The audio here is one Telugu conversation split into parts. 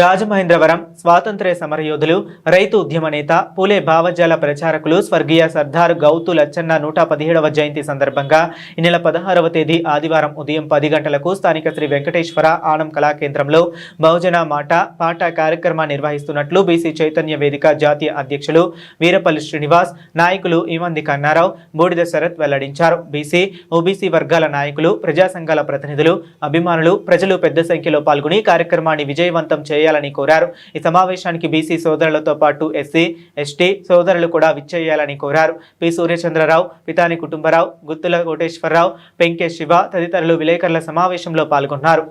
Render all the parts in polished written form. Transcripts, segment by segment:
రాజమహేంద్రవరం స్వాతంత్ర్య సమరయోధులు రైతు ఉద్యమ నేత పూలే భావజాల ప్రచారకులు స్వర్గీయ సర్దార్ గౌతు లచ్చన్న 117వ జయంతి సందర్భంగా ఈ నెల 16వ తేదీ ఆదివారం ఉదయం 10 గంటలకు స్థానిక శ్రీ వెంకటేశ్వర ఆనం కళాకేంద్రంలో బహుజన మాట పాట కార్యక్రమాన్ని నిర్వహిస్తున్నట్లు బీసీ చైతన్య వేదిక జాతీయ అధ్యక్షులు వీరపల్లి శ్రీనివాస్, నాయకులు ఈమంది కన్నారావు, బూడిద శరత్ వెల్లడించారు. బీసీ, ఓబీసీ వర్గాల నాయకులు, ప్రజా సంఘాల ప్రతినిధులు, అభిమానులు, ప్రజలు పెద్ద సంఖ్యలో పాల్గొని కార్యక్రమాన్ని విజయవంతం చేయాలని కోరారు. ఈ సమావేశానికి బీసీ సోదరులతో పాటు ఎస్సీ, ఎస్టీ సోదరులు కూడా విచ్చేయాలని కోరారు. పి సూర్యచంద్రరావు, పితాని కుటుంబరావు, గుత్తుల కోటేశ్వరరావు, పెంకే శివ తదితరులు విలేకరుల సమావేశంలో పాల్గొన్నారు.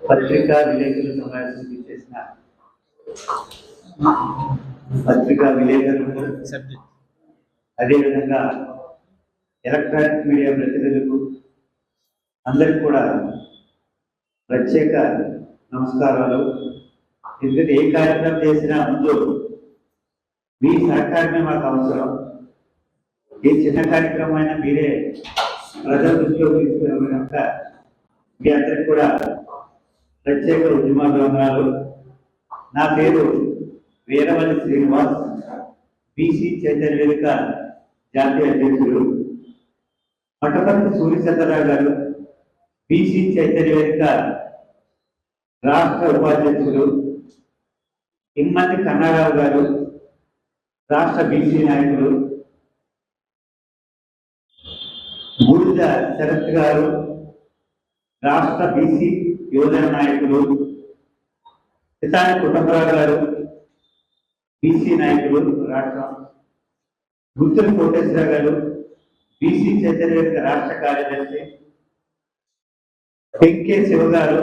పత్రికా విలేకరుల సమావేశం చేసిన పత్రికా విలేకరులు, అదేవిధంగా ఎలక్ట్రానిక్ మీడియా ప్రతినిధులకు అందరికి కూడా ప్రత్యేక నమస్కారాలు. ఎందుకంటే ఏ కార్యక్రమం చేసినా ముందు మీ సహకారమే మాకు అవసరం. ఏ చిన్న కార్యక్రమం అయినా మీరే ప్రజల దృష్టిలో తీసుకునే కనుక మీ అందరికి కూడా ప్రత్యేక ఉద్యమాభివందనాలు. నా పేరు వీరవల్లి శ్రీనివాస్, బీసీ చైతన్య వేదిక జాతీయ అధ్యక్షులు. మఠపర్తి సూర్యచంద్రరావు గారు, బీసీ చైతన్య వేదిక రాష్ట్ర ఉపాధ్యక్షులు. ఇమ్మంది కన్నారావు గారు, రాష్ట్ర బీసీ నాయకులు. బూడిద శరత్ గారు, రాష్ట్ర బీసీ యువజన నాయకులు. పితాని కుటుంబరావు గారు, బీసీ నాయకులు రాష్ట్రం. గుత్తుల కోటేశ్వర గారు, బీసీ చైతన్య వేదిక రాష్ట్ర కార్యదర్శి. పెంకే శివ గారు,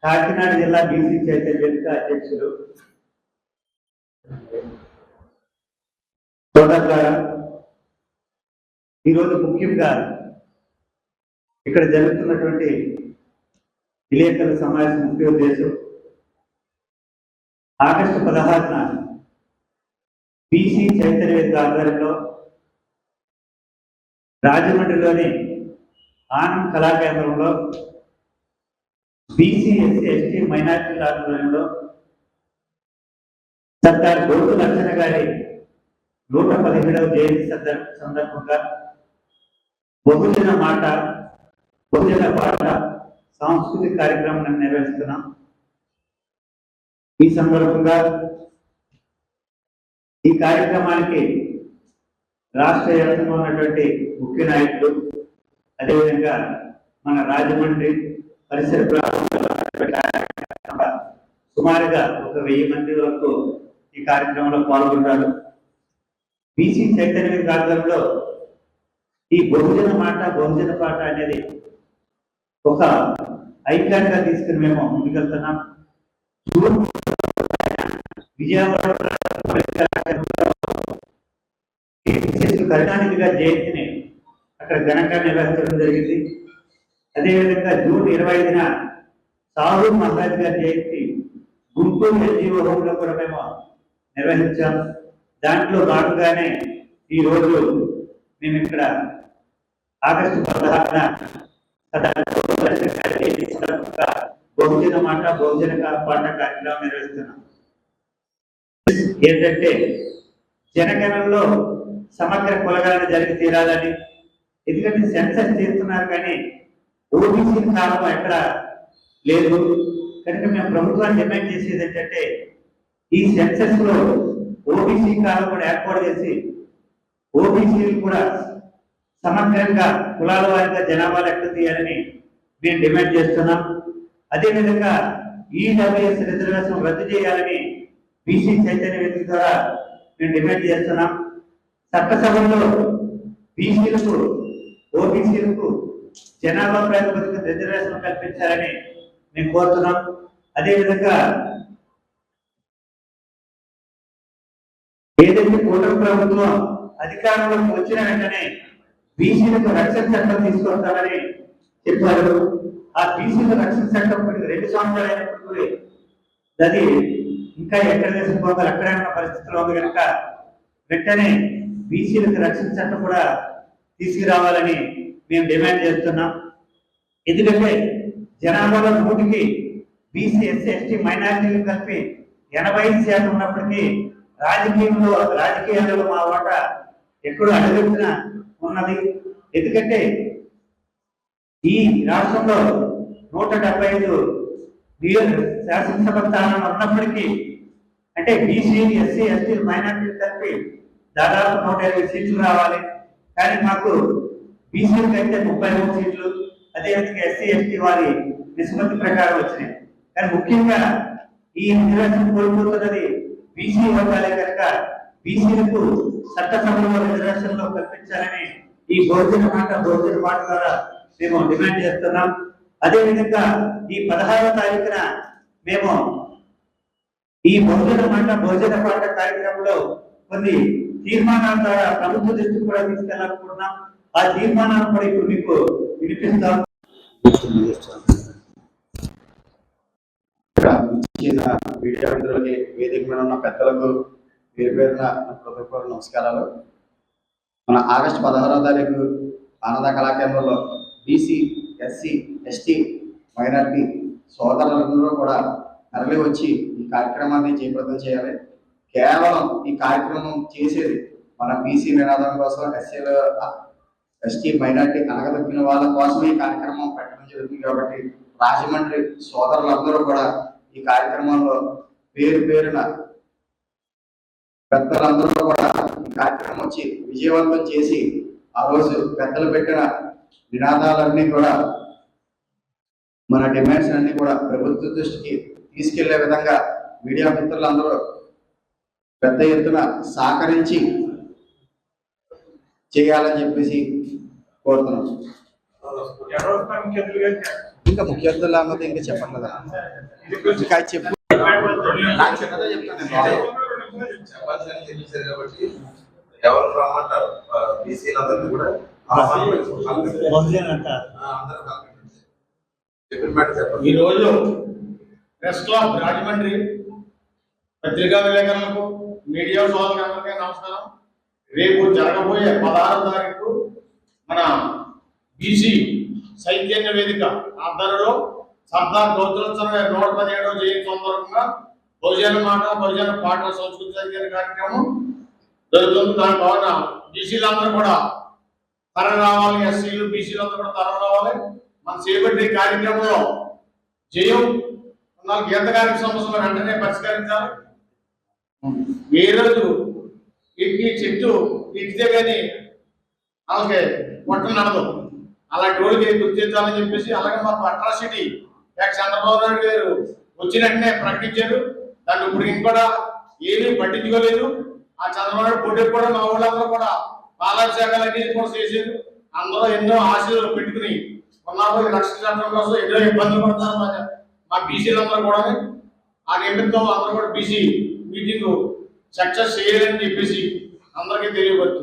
కాకినాడ జిల్లా బీసీ చైతన్య వేదిక అధ్యక్షులు. సోదరులారా, ఈరోజు ముఖ్యంగా ఇక్కడ జరుగుతున్నటువంటి విలేకరుల సమావేశం ముఖ్య ఉద్దేశం ఆగస్టు 16న బీసీ చైతన్య వేదిక ఆధ్వర్యంలో రాజమండ్రిలోని ఆనం కళాకేంద్రంలో బీసీ, ఎస్సీ, ఎస్టీ మైనార్టీల ఆధ్వర్యంలో సర్దార్ గౌతు లచ్చన్న గారి 117వ జయంతి సందర్భంగా బహుజన మాట, బహుజన పాట సాంస్కృతిక కార్యక్రమాన్ని నిర్వహిస్తున్నాం. ఈ సందర్భంగా ఈ కార్యక్రమానికి రాష్ట్ర వ్యాప్తంగా ఉన్నటువంటి ముఖ్య నాయకులు, అదేవిధంగా మన రాజమండ్రి పరిసర సుమారుగా 1000 మంది వరకు ఈ కార్యక్రమంలో పాల్గొంటారు. బీసీ చైతన్య వేదిక ఆధ్వర్యంలో ఈ బహుజన మాట, బహుజన పాట అనేది ఒక ఐకాన్ గా తీసుకుని మేము ముందుకెళ్తున్నాం. విజయవాడ కరుణానిధిగా జయంతిని అక్కడ ఘనంగా నిర్వహించడం జరిగింది. అదేవిధంగా జూన్ 25న సాహు మహారాజ్ గారి జయంతి గుంటూరు ఎన్జిఓ హోంలో కూడా మేము నిర్వహించాం. దాంట్లో భాగంగానే ఈ రోజు మేము ఇక్కడ ఆగస్టు 16న బహుజన మాట, బహుజన పాట కార్యక్రమం నిర్వహిస్తున్నాం. ఏంటంటే జనగణనలో సమగ్ర కులగణన జరిగి తీరాలని. ఎందుకంటే సెన్సస్ చేస్తున్నారు కానీ ఓబీసీ కాలం ఎక్కడ లేదు కనుక మేము ప్రభుత్వాన్ని డిమాండ్ చేసేది ఏంటంటే ఈ సెన్సస్ లో ఓబీసీ కాలం కూడా ఏర్పాటు చేసి ఓబీసీలు కూడా సమగ్రంగా కులాల వారిగా జనాభా లెక్క తీయాలని మేము డిమాండ్ చేస్తున్నాం. అదేవిధంగా ఈడబ్ల్యూఎస్ రిజర్వేషన్ రద్దు చేయాలని బీసీ చైతన్య వేదిక ద్వారా మేము డిమాండ్ చేస్తున్నాం. చట్టసభలో బీసీలకు, ఓబీసీలకు జనాభా ప్రాతిపదికన రిజర్వేషన్ కల్పించాలని మేము కోరుతున్నాం. అదేవిధంగా ఏదైతే కూటమి ప్రభుత్వం అధికారంలోకి వచ్చిన వెంటనే బీసీలకు రక్షణ చట్టం తీసుకొస్తామని చెప్పారు. ఆ బీసీల రక్షణ చట్టం 2 సంవత్సరాలు అయినప్పుడు అది ఇంకా ఎక్కడ తీసుకుపోవాలి, అక్కడే ఉన్న పరిస్థితిలో ఉంది కనుక వెంటనే బీసీలకు రక్షణ చట్టం కూడా తీసుకురావాలని మేము డిమాండ్ చేస్తున్నాం. ఎందుకంటే జనాభాలో 100కి బీసీ, ఎస్సీ, ఎస్టీ, మైనారిటీలు కలిపి 85% ఉన్నప్పటికీ రాజకీయాలలో మా వాటా ఎక్కడో అడుగుతున్న ఉన్నది. ఎందుకంటే ఈ రాష్ట్రంలో 175 శాసనసభ స్థానాలు ఉన్నప్పటికీ, అంటే బీసీ, ఎస్సీ, ఎస్టీ, మైనారిటీలు కలిపి దాదాపు 120 సీట్లు రావాలి. కానీ మాకు బీసీలకు అయితే 33 సీట్లు, అదేవిధంగా ఎస్సీ, ఎస్టీ వారి నిష్పత్తి ప్రకారం వచ్చినాయి. కానీ ముఖ్యంగా ఈ రిజర్వేషన్ కోల్పోతున్నది బీసీ వర్గాలే కనుక బీసీలకు చట్టసభలో రిజర్వేషన్లో కల్పించాలని ఈ బహుజన మాట ద్వారా మేము డిమాండ్ చేస్తున్నాం. అదేవిధంగా ఈ 16వ తారీఖున మేము ఈ బహుజన పాట కార్యక్రమంలో కొన్ని తీర్మానాల ద్వారా ప్రభుత్వ దృష్టికి కూడా తీసుకెళ్లాలనుకుంటున్నాం. ఆ తీర్మానాలు కూడా ఇప్పుడు మీకు వినిపిస్తాం. మీడియా మిత్రులకి, వేదిక మీద ఉన్న పెద్దలకు పేరు పేరున హృదయపూర్వక నమస్కారాలు. మన ఆగస్టు 16వ తారీఖు ఆనంద కళాకేంద్రంలో బీసీ, ఎస్సీ, ఎస్టీ, మైనారిటీ సోదరులందరూ కూడా తరలి వచ్చి ఈ కార్యక్రమాన్ని జయప్రదం చేయాలి. కేవలం ఈ కార్యక్రమం చేసేది మన బీసీ నినాదం కోసం, ఎస్టీ, మైనారిటీ అనగదొక్కిన వాళ్ళ కోసం ఈ కార్యక్రమం పెట్టడం జరుగుతుంది. కాబట్టి రాజమండ్రి సోదరులందరూ కూడా ఈ కార్యక్రమంలో పేరు పేరున పెద్దలందరూ కూడా ఈ కార్యక్రమం వచ్చి విజయవంతం చేసి ఆ రోజు పెద్దలు పెట్టిన నినాదాలన్నీ కూడా, మన డిమాండ్స్ అన్ని కూడా ప్రభుత్వ దృష్టికి తీసుకెళ్లే విధంగా మీడియా మిత్రులందరూ పెద్ద ఎత్తున సహకరించి చేయాలని చెప్పేసి కోరుతున్నాం. ఇంకా ముఖ్య అతిథులు అన్నది ఇంకా చెప్పండి కదా, ఇంకా చెప్పు. నాకు చిన్నదే చెప్తాను. ఎవరు రమ్మంటారు బీసీలందరినీ కూడా ఈరోజు ప్రెస్ క్లబ్ రాజమండ్రి పత్రికా విలేకరులకు, మీడియా సోదరులందరికీ నమస్కారం. రేపు జరగబోయే 16వ తారీఖు మన బీసీ చైతన్య వేదిక ఆధ్వర్యంలో సర్దార్ గౌతులచ్చన్న 117వ జయంతి సందర్భంగా బహుజన పాట సంస్కృతి చైతన్య కార్యక్రమం జరుగుతుంది. దాని భావన బీసీలందరూ కూడా తరం రావాలి, ఎస్సీలు, బీసీలందరూ కూడా తరం రావాలి. మన చేపట్టే కార్యక్రమంలో జయం గీత కార్మిక సమస్యలు వెంటనే పరిష్కరించాలి. ఏ రోజు ఎక్కి చెట్టు ఎక్కితే కానీ అలాగే పొట్టలు నడదు, అలాంటి రోజుకి గుర్తించాలని చెప్పేసి, అలాగే మాకు అట్రాసిటీ చంద్రబాబు నాయుడు గారు వచ్చిన వెంటనే ప్రకటించారు. దాన్ని ఇప్పుడు ఇంకొక ఏమీ పట్టించుకోలేదు. ఆ చంద్రబాబు నాయుడు పోటీ కూడా మా ఊళ్ళందరూ కూడా పాలాభిషేకాలన్నీ కూడా చేశారు. అందరూ ఎన్నో ఆశలు పెట్టుకుని ఉన్నారు. రక్షించడం కోసం ఎన్నో ఇబ్బందులు పడతారు మా బీసీలందరూ కూడా. ఆ నిమిత్తం అందరూ కూడా బీసీ మీటింగ్ సక్సెస్ చేయాలని చెప్పేసి అందరికీ తెలియవచ్చు.